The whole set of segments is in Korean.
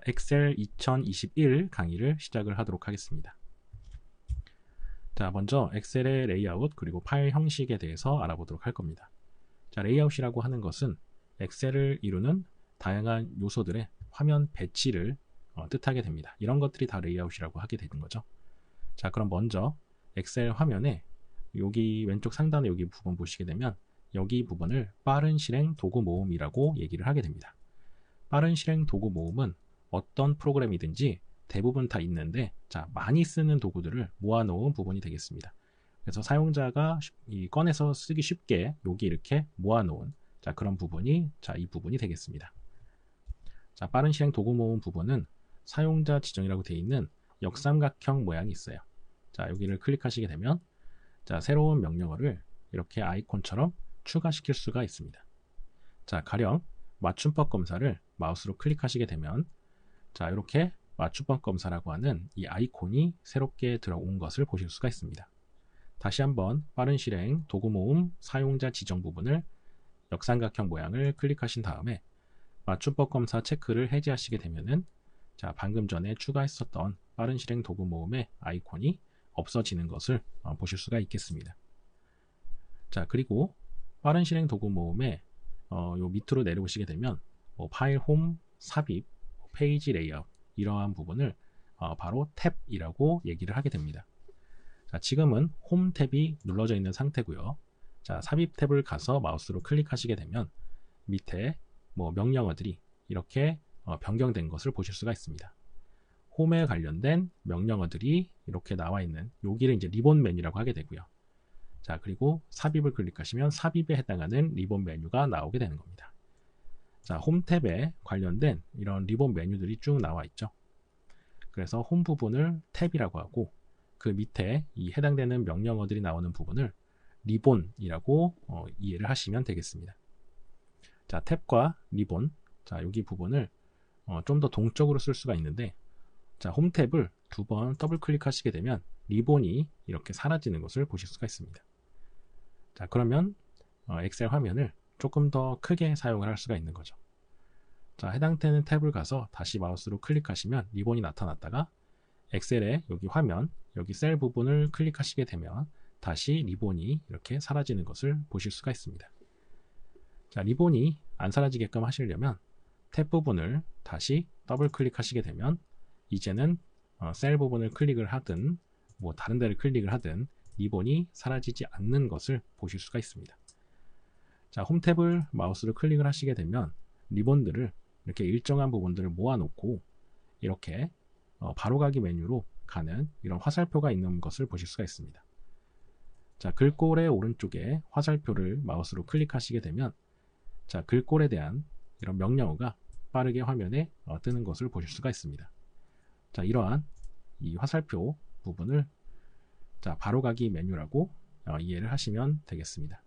엑셀 2021 강의를 시작을 하도록 하겠습니다. 자, 먼저 엑셀의 레이아웃 그리고 파일 형식에 대해서 알아보도록 할 겁니다. 자, 레이아웃이라고 하는 것은 엑셀을 이루는 다양한 요소들의 화면 배치를 뜻하게 됩니다. 이런 것들이 다 레이아웃이라고 하게 되는 거죠. 자, 그럼 먼저 엑셀 화면에 여기 왼쪽 상단에 여기 부분 보시게 되면 여기 부분을 빠른 실행 도구 모음이라고 얘기를 하게 됩니다. 빠른 실행 도구 모음은 어떤 프로그램이든지 대부분 다 있는데, 자, 많이 쓰는 도구들을 모아놓은 부분이 되겠습니다. 그래서 사용자가 꺼내서 쓰기 쉽게 여기 이렇게 모아놓은 그런 부분이 이 부분이 되겠습니다. 자, 빠른 실행 도구 모음 부분은 사용자 지정이라고 되어 있는 역삼각형 모양이 있어요. 자, 여기를 클릭하시게 되면 새로운 명령어를 이렇게 아이콘처럼 추가시킬 수가 있습니다. 자, 가령 맞춤법 검사를 마우스로 클릭하시게 되면 이렇게 맞춤법 검사라고 하는 이 아이콘이 새롭게 들어온 것을 보실 수가 있습니다. 다시 한번 빠른 실행 도구 모음 사용자 지정 부분을 역삼각형 모양을 클릭하신 다음에 맞춤법 검사 체크를 해제하시게 되면은 방금 전에 추가했었던 빠른 실행 도구 모음의 아이콘이 없어지는 것을 보실 수가 있겠습니다. 자, 그리고 빠른 실행 도구 모음의 요 밑으로 내려오시게 되면 파일 홈, 삽입, 페이지 레이아웃 이러한 부분을 바로 탭이라고 얘기를 하게 됩니다. 자, 지금은 홈 탭이 눌러져 있는 상태고요. 자, 삽입 탭을 가서 마우스로 클릭하시게 되면 밑에 명령어들이 이렇게 변경된 것을 보실 수가 있습니다. 홈에 관련된 명령어들이 이렇게 나와 있는 여기를 이제 리본 메뉴라고 하게 되고요. 자, 그리고 삽입을 클릭하시면 삽입에 해당하는 리본 메뉴가 나오게 되는 겁니다. 자, 홈 탭에 관련된 이런 리본 메뉴들이 쭉 나와 있죠. 그래서 홈 부분을 탭이라고 하고 그 밑에 이 해당되는 명령어들이 나오는 부분을 리본이라고 이해를 하시면 되겠습니다. 자, 탭과 리본, 자, 여기 부분을 좀 더 동적으로 쓸 수가 있는데, 자, 홈 탭을 두 번 더블 클릭하시게 되면 리본이 이렇게 사라지는 것을 보실 수가 있습니다. 자, 그러면 엑셀 화면을 조금 더 크게 사용을 할 수가 있는 거죠. 자, 해당되는 탭을 가서 다시 마우스로 클릭하시면 리본이 나타났다가 엑셀의 여기 화면, 여기 셀 부분을 클릭하시게 되면 다시 리본이 이렇게 사라지는 것을 보실 수가 있습니다. 자, 리본이 안 사라지게끔 하시려면 탭 부분을 다시 더블 클릭하시게 되면 이제는 셀 부분을 클릭을 하든 다른 데를 클릭을 하든 리본이 사라지지 않는 것을 보실 수가 있습니다. 자, 홈 탭을 마우스로 클릭을 하시게 되면 리본들을 이렇게 일정한 부분들을 모아놓고 이렇게 바로가기 메뉴로 가는 이런 화살표가 있는 것을 보실 수가 있습니다. 자, 글꼴의 오른쪽에 화살표를 마우스로 클릭하시게 되면 글꼴에 대한 이런 명령어가 빠르게 화면에 뜨는 것을 보실 수가 있습니다. 자, 이러한 이 화살표 부분을 바로가기 메뉴라고 이해를 하시면 되겠습니다.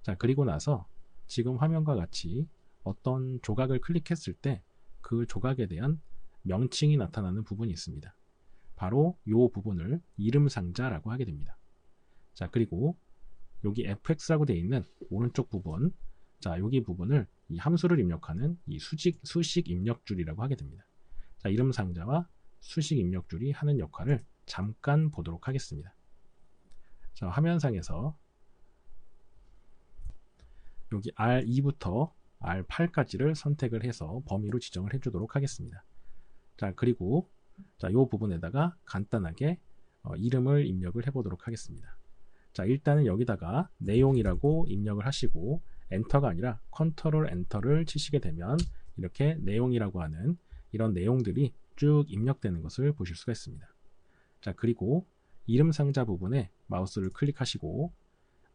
자, 그리고 나서 지금 화면과 같이 어떤 조각을 클릭했을 때 그 조각에 대한 명칭이 나타나는 부분이 있습니다. 바로 이 부분을 이름 상자라고 하게 됩니다. 자, 그리고 여기 fx라고 되어 있는 오른쪽 부분, 자, 여기 부분을 이 함수를 입력하는 이 수식 입력줄이라고 하게 됩니다. 자, 이름 상자와 수식 입력줄이 하는 역할을 잠깐 보도록 하겠습니다. 자, 화면상에서 여기 R2부터 R8까지를 선택을 해서 범위로 지정을 해주도록 하겠습니다. 자, 그리고 이 부분에다가 간단하게 이름을 입력을 해보도록 하겠습니다. 자, 일단은 여기다가 내용이라고 입력을 하시고 엔터가 아니라 컨트롤 엔터를 치시게 되면 이렇게 내용이라고 하는 이런 내용들이 쭉 입력되는 것을 보실 수가 있습니다. 자, 그리고 이름 상자 부분에 마우스를 클릭하시고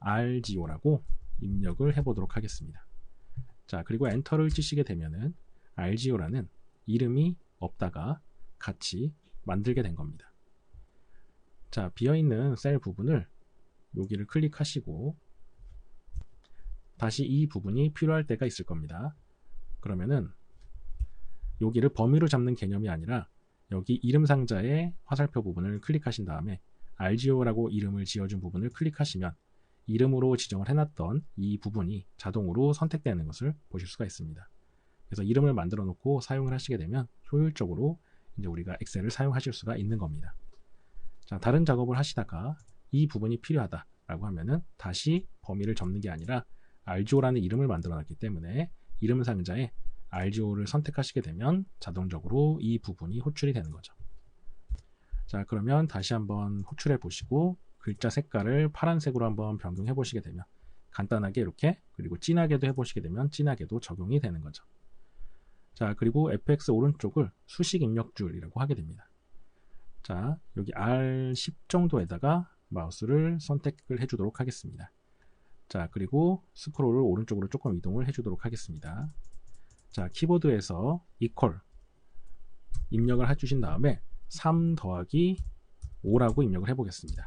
RGO라고 입력을 해보도록 하겠습니다. 자, 그리고 엔터를 치시게 되면은 RGO라는 이름이 없다가 같이 만들게 된 겁니다. 자, 비어있는 셀 부분을 여기를 클릭하시고 다시 이 부분이 필요할 때가 있을 겁니다. 그러면은 여기를 범위로 잡는 개념이 아니라 여기 이름 상자의 화살표 부분을 클릭하신 다음에 RGO라고 이름을 지어준 부분을 클릭하시면 이름으로 지정을 해놨던 이 부분이 자동으로 선택되는 것을 보실 수가 있습니다. 그래서 이름을 만들어 놓고 사용을 하시게 되면 효율적으로 이제 우리가 엑셀을 사용하실 수가 있는 겁니다. 자, 다른 작업을 하시다가 이 부분이 필요하다라고 하면은 다시 범위를 접는 게 아니라 RGO라는 이름을 만들어 놨기 때문에 이름 상자에 RGO를 선택하시게 되면 자동적으로 이 부분이 호출이 되는 거죠. 자, 그러면 다시 한번 호출해 보시고 글자 색깔을 파란색으로 한번 변경해 보시게 되면 간단하게 이렇게, 그리고 진하게도 해보시게 되면 진하게도 적용이 되는 거죠. 자, 그리고 fx 오른쪽을 수식 입력줄이라고 하게 됩니다. 자, 여기 R10 정도에다가 마우스를 선택을 해주도록 하겠습니다. 자, 그리고 스크롤을 오른쪽으로 조금 이동을 해주도록 하겠습니다. 자, 키보드에서 equal 입력을 해주신 다음에 3 더하기 5라고 입력을 해보겠습니다.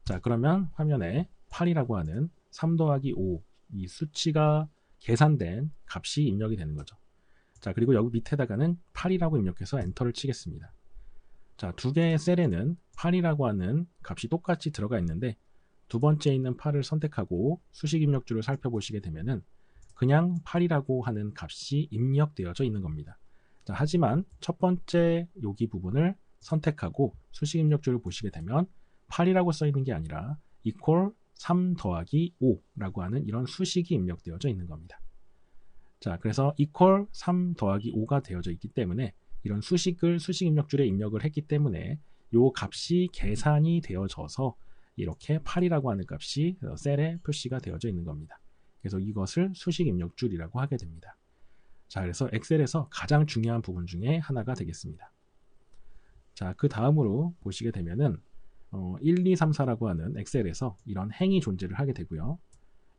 자, 그러면 화면에 8이라고 하는 3 더하기 5 이 수치가 계산된 값이 입력이 되는 거죠. 자, 그리고 여기 밑에다가는 8이라고 입력해서 엔터를 치겠습니다. 자, 두 개의 셀에는 8이라고 하는 값이 똑같이 들어가 있는데 두 번째 있는 8을 선택하고 수식 입력줄을 살펴보시게 되면은 그냥 8이라고 하는 값이 입력되어져 있는 겁니다. 자, 하지만 첫 번째 여기 부분을 선택하고 수식 입력줄을 보시게 되면 8이라고 써 있는 게 아니라 equal 3 더하기 5라고 하는 이런 수식이 입력되어져 있는 겁니다. 자, 그래서 equal 3 더하기 5가 되어져 있기 때문에 이런 수식을 수식 입력줄에 입력을 했기 때문에 이 값이 계산이 되어져서 이렇게 8이라고 하는 값이 셀에 표시가 되어져 있는 겁니다. 그래서 이것을 수식 입력줄이라고 하게 됩니다. 자, 그래서 엑셀에서 가장 중요한 부분 중에 하나가 되겠습니다. 자, 그 다음으로 보시게 되면은 1, 2, 3, 4라고 하는 엑셀에서 이런 행이 존재를 하게 되고요.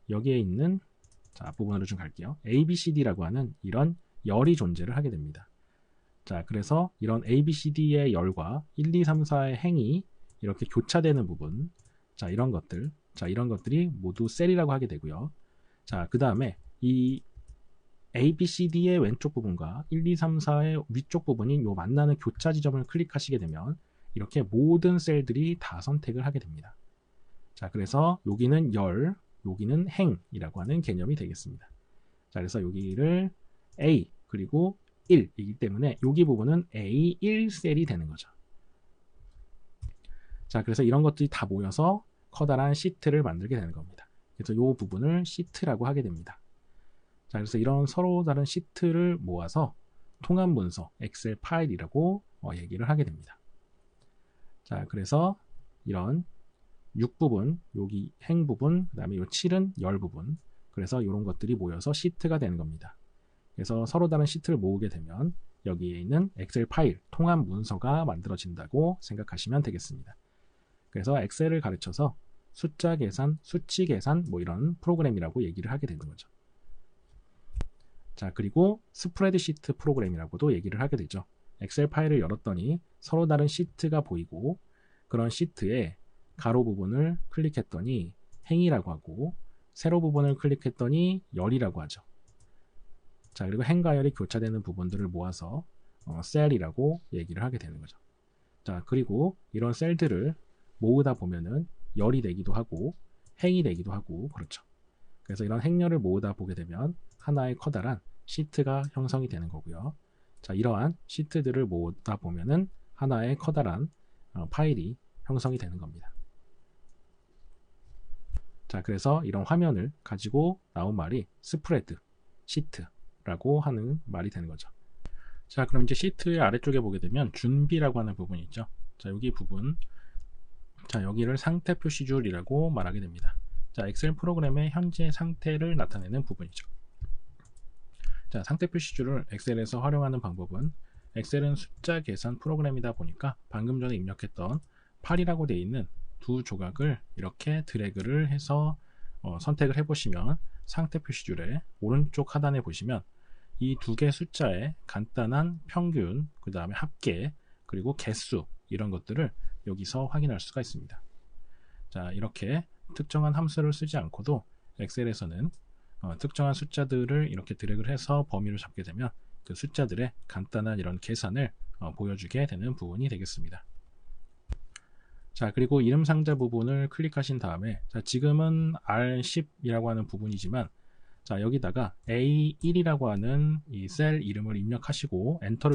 여기에 있는, 자, 앞부분으로 좀 갈게요. A, B, C, D라고 하는 이런 열이 존재를 하게 됩니다. 자, 그래서 이런 A, B, C, D의 열과 1, 2, 3, 4의 행이 이렇게 교차되는 부분, 자, 이런 것들, 자, 이런 것들이 모두 셀이라고 하게 되고요. 자, 그 다음에 이 A, B, C, D의 왼쪽 부분과 1, 2, 3, 4의 위쪽 부분인 요 만나는 교차 지점을 클릭하시게 되면 이렇게 모든 셀들이 다 선택을 하게 됩니다. 자, 그래서 여기는 열, 여기는 행이라고 하는 개념이 되겠습니다. 자, 그래서 여기를 A 그리고 1이기 때문에 여기 부분은 A1 셀이 되는 거죠. 자, 그래서 이런 것들이 다 모여서 커다란 시트를 만들게 되는 겁니다. 그래서 이 부분을 시트라고 하게 됩니다. 자, 그래서 이런 서로 다른 시트를 모아서 통합 문서, 엑셀 파일이라고 얘기를 하게 됩니다. 자, 그래서 이런 6부분, 여기 행 부분, 그 다음에 이 7은 열 부분, 그래서 이런 것들이 모여서 시트가 되는 겁니다. 그래서 서로 다른 시트를 모으게 되면 여기에 있는 엑셀 파일, 통합 문서가 만들어진다고 생각하시면 되겠습니다. 그래서 엑셀을 가르쳐서 숫자 계산, 수치 계산, 뭐 이런 프로그램이라고 얘기를 하게 되는 거죠. 자, 그리고 스프레드시트 프로그램이라고도 얘기를 하게 되죠. 엑셀 파일을 열었더니 서로 다른 시트가 보이고 그런 시트에 가로 부분을 클릭했더니 행이라고 하고 세로 부분을 클릭했더니 열이라고 하죠. 자, 그리고 행과 열이 교차되는 부분들을 모아서 셀이라고 얘기를 하게 되는 거죠. 자, 그리고 이런 셀들을 모으다 보면은 열이 되기도 하고 행이 되기도 하고 그렇죠. 그래서 이런 행열을 모으다 보게 되면 하나의 커다란 시트가 형성이 되는 거고요. 자, 이러한 시트들을 모으다 보면은 하나의 커다란 파일이 형성이 되는 겁니다. 자, 그래서 이런 화면을 가지고 나온 말이 스프레드, 시트라고 하는 말이 되는 거죠. 자, 그럼 이제 시트의 아래쪽에 보게 되면 준비라고 하는 부분이 있죠. 자, 여기 부분, 자, 여기를 상태 표시줄이라고 말하게 됩니다. 자, 엑셀 프로그램의 현재 상태를 나타내는 부분이죠. 자, 상태 표시줄을 엑셀에서 활용하는 방법은 엑셀은 숫자 계산 프로그램이다 보니까 방금 전에 입력했던 8이라고 되어 있는 두 조각을 이렇게 드래그를 해서 선택을 해보시면 상태 표시줄의 오른쪽 하단에 보시면 이 두 개 숫자의 간단한 평균, 그 다음에 합계, 그리고 개수 이런 것들을 여기서 확인할 수가 있습니다. 자, 이렇게 특정한 함수를 쓰지 않고도 엑셀에서는 특정한 숫자들을 이렇게 드래그를 해서 범위를 잡게 되면 그 숫자들의 간단한 이런 계산을 보여주게 되는 부분이 되겠습니다. 자, 그리고 이름 상자 부분을 클릭하신 다음에 자, 지금은 R10이라고 하는 부분이지만 자, 여기다가 A1이라고 하는 이 셀 이름을 입력하시고 엔터를